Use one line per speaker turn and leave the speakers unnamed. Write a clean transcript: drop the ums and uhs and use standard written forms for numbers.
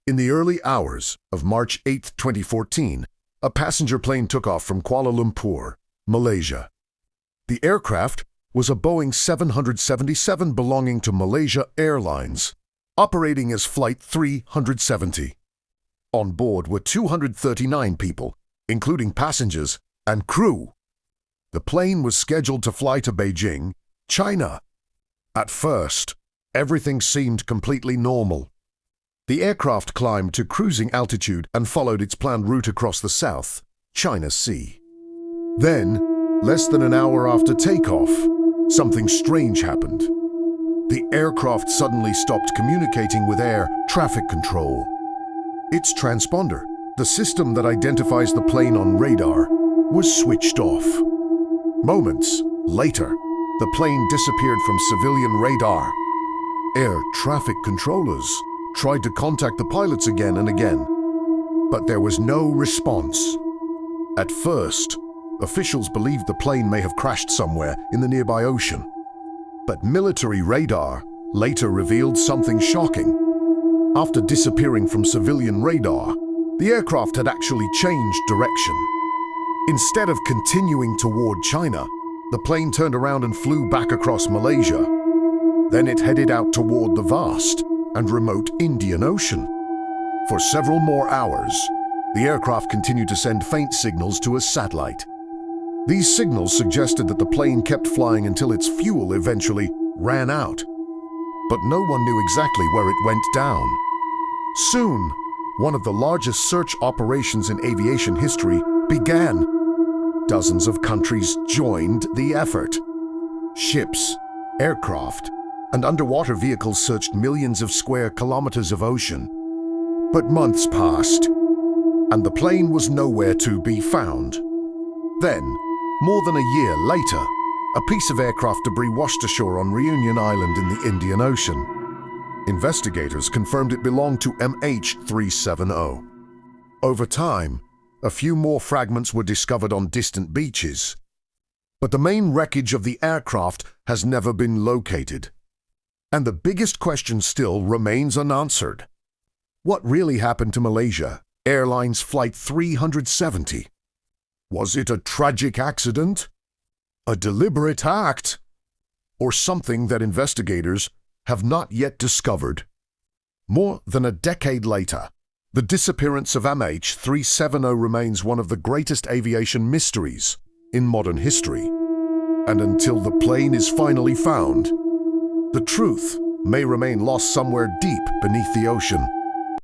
In the early hours of March 8, 2014, a passenger plane took off from Kuala Lumpur, Malaysia. The aircraft was a Boeing 777 belonging to Malaysia Airlines, operating as Flight 370. On board were 239 people, including passengers and crew. The plane was scheduled to fly to Beijing, China. At first, everything seemed completely normal. The aircraft climbed to cruising altitude and followed its planned route across the South China Sea. Then, less than an hour after takeoff, something strange happened. The aircraft suddenly stopped communicating with air traffic control. Its transponder, the system that identifies the plane on radar, was switched off. Moments later, the plane disappeared from civilian radar. Air traffic controllers tried to contact the pilots again and again, but there was no response. At first, officials believed the plane may have crashed somewhere in the nearby ocean. But military radar later revealed something shocking. After disappearing from civilian radar, the aircraft had actually changed direction. Instead of continuing toward China, the plane turned around and flew back across Malaysia. Then it headed out toward the vast and remote Indian Ocean. For several more hours, the aircraft continued to send faint signals to a satellite. These signals suggested that the plane kept flying until its fuel eventually ran out. But no one knew exactly where it went down. Soon, one of the largest search operations in aviation history began. Dozens of countries joined the effort. Ships, aircraft, and underwater vehicles searched millions of square kilometers of ocean. But months passed, and the plane was nowhere to be found. Then, more than a year later, a piece of aircraft debris washed ashore on Reunion Island in the Indian Ocean. Investigators confirmed it belonged to MH370. Over time, a few more fragments were discovered on distant beaches. But the main wreckage of the aircraft has never been located. And the biggest question still remains unanswered. What really happened to Malaysia Airlines Flight 370? Was it a tragic accident? A deliberate act? Or something that investigators have not yet discovered? More than a decade later, the disappearance of MH370 remains one of the greatest aviation mysteries in modern history. And until the plane is finally found, the truth may remain lost somewhere deep beneath the ocean.